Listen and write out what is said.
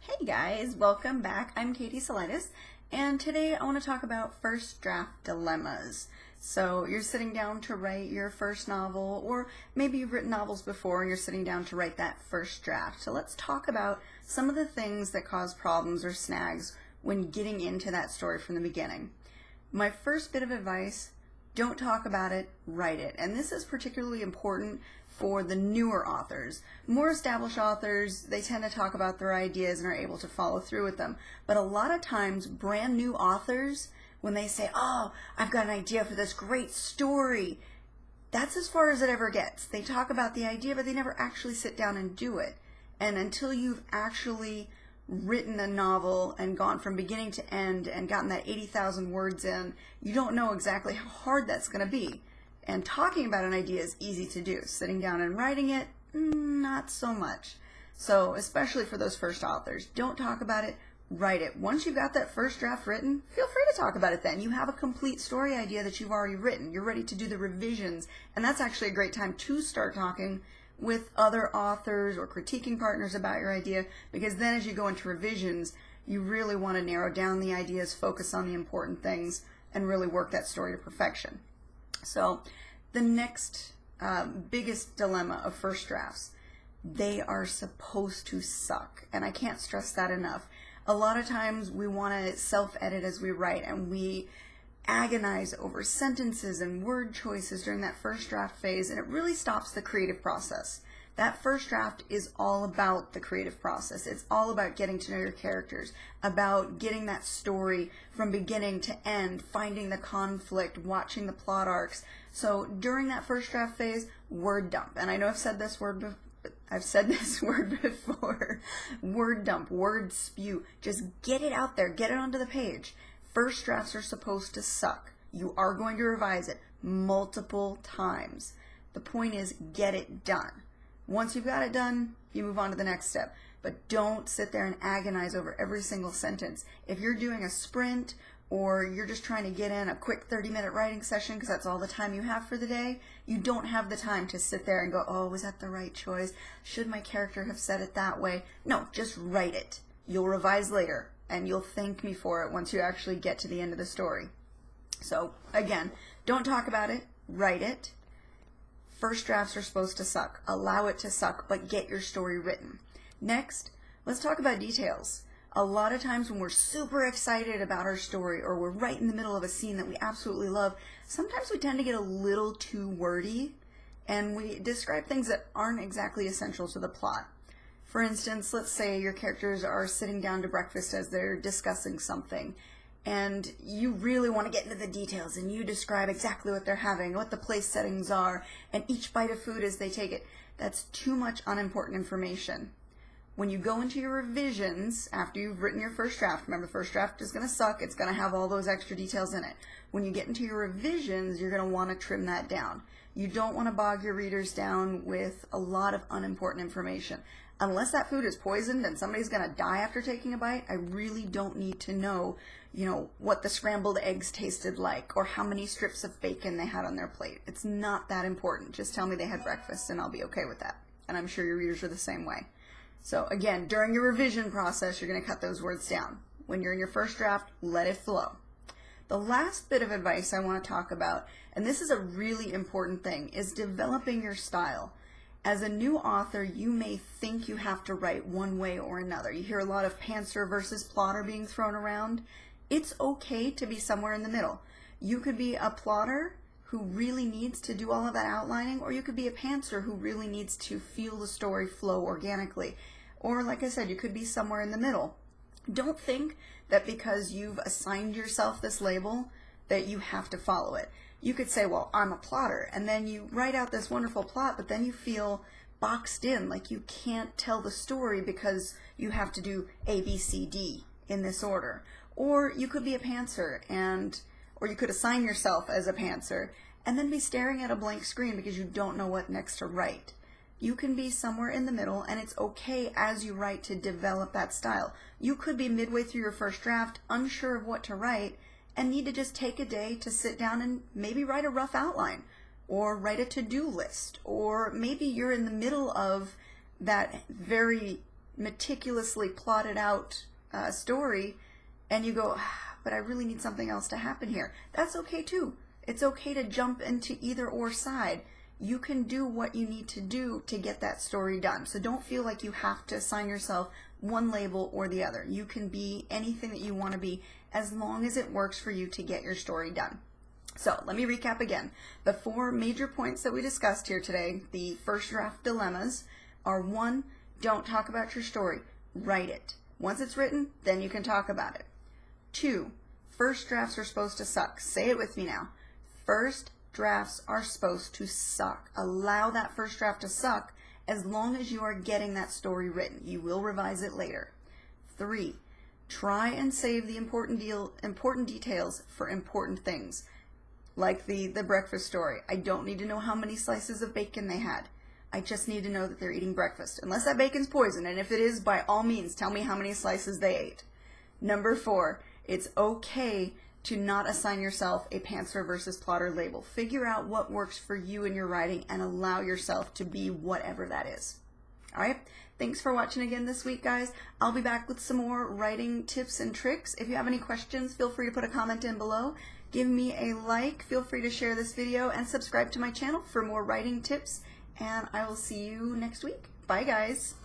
Hey guys, welcome back. I'm Salidas, and today I want to talk about first draft dilemmas. So you're sitting down to write your first novel, or maybe you've written novels before and you're sitting down to write that first draft. So let's talk about some of the things that cause problems or snags when getting into that story from the beginning. My first bit of advice: don't talk about it, write it. And this is particularly important for the newer authors. More established authors, they tend to talk about their ideas and are able to follow through with them. But a lot of times, brand new authors, when they say, oh, I've got an idea for this great story, that's as far as it ever gets. They talk about the idea, but they never actually sit down and do it. And until you've actually written a novel and gone from beginning to end and gotten that 80,000 words in, you don't know exactly how hard that's going to be. And talking about an idea is easy to do. Sitting down and writing it, not so much. So especially for those first authors, don't talk about it, write it. Once you've got that first draft written, feel free to talk about it then. You have a complete story idea that you've already written. You're ready to do the revisions, and that's actually a great time to start talking with other authors or critiquing partners about your idea, because then as you go into revisions, you really want to narrow down the ideas, focus on the important things, and really work that story to perfection. So the next biggest dilemma of first drafts: they are supposed to suck. And I can't stress that enough. A lot of times we want to self-edit as we write, and we agonize over sentences and word choices during that first draft phase, and it really stops the creative process. That first draft is all about the creative process. It's all about getting to know your characters, about getting that story from beginning to end, finding the conflict, watching the plot arcs. So during that first draft phase, word dump. And I know I've said this word before. Word dump, word spew. Just get it out there, get it onto the page. First drafts are supposed to suck. You are going to revise it multiple times. The point is, get it done. Once you've got it done, you move on to the next step. But don't sit there and agonize over every single sentence. If you're doing a sprint, or you're just trying to get in a quick 30-minute writing session because that's all the time you have for the day, you don't have the time to sit there and go, oh, was that the right choice? Should my character have said it that way? No, just write it. You'll revise later, and you'll thank me for it once you actually get to the end of the story. So again, don't talk about it, write it. First drafts are supposed to suck. Allow it to suck, but get your story written. Next, let's talk about details. A lot of times when we're super excited about our story, or we're right in the middle of a scene that we absolutely love, sometimes we tend to get a little too wordy, and we describe things that aren't exactly essential to the plot. For instance, let's say your characters are sitting down to breakfast as they're discussing something, and you really want to get into the details, and you describe exactly what they're having, what the place settings are, and each bite of food as they take it. That's too much unimportant information. When you go into your revisions, after you've written your first draft, remember, the first draft is going to suck, it's going to have all those extra details in it. When you get into your revisions, you're going to want to trim that down. You don't want to bog your readers down with a lot of unimportant information. Unless that food is poisoned and somebody's going to die after taking a bite, I really don't need to know, what the scrambled eggs tasted like, or how many strips of bacon they had on their plate. It's not that important. Just tell me they had breakfast and I'll be okay with that. And I'm sure your readers are the same way. So again, during your revision process, you're going to cut those words down. When you're in your first draft, let it flow. The last bit of advice I want to talk about, and this is a really important thing, is developing your style. As a new author, you may think you have to write one way or another. You hear a lot of pantser versus plotter being thrown around. It's okay to be somewhere in the middle. You could be a plotter who really needs to do all of that outlining, or you could be a pantser who really needs to feel the story flow organically. Or, like I said, you could be somewhere in the middle. Don't think that because you've assigned yourself this label that you have to follow it. You could say, well, I'm a plotter, and then you write out this wonderful plot, but then you feel boxed in, like you can't tell the story because you have to do A, B, C, D in this order. Or you could be a pantser, or you could assign yourself as a pantser, and then be staring at a blank screen because you don't know what next to write. You can be somewhere in the middle, and it's okay as you write to develop that style. You could be midway through your first draft, unsure of what to write, and need to just take a day to sit down and maybe write a rough outline, or write a to-do list, or maybe you're in the middle of that very meticulously plotted out story and you go, but I really need something else to happen here. That's okay too. It's okay to jump into either or side. You can do what you need to do to get that story done. So don't feel like you have to assign yourself one label or the other. You can be anything that you want to be as long as it works for you to get your story done. So let me recap again. The 4 major points that we discussed here today, the first draft dilemmas, are 1, don't talk about your story. Write it. Once it's written, then you can talk about it. 2, first drafts are supposed to suck. Say it with me now. First drafts are supposed to suck. Allow that first draft to suck as long as you are getting that story written. You will revise it later. 3, try and save the important details for important things. Like the breakfast story. I don't need to know how many slices of bacon they had. I just need to know that they're eating breakfast. Unless that bacon's poison, and if it is, by all means, tell me how many slices they ate. Number 4, it's okay to not assign yourself a pantser versus plotter label. Figure out what works for you in your writing and allow yourself to be whatever that is. All right? Thanks for watching again this week, guys. I'll be back with some more writing tips and tricks. If you have any questions, feel free to put a comment in below. Give me a like, feel free to share this video, and subscribe to my channel for more writing tips, and I will see you next week. Bye, guys.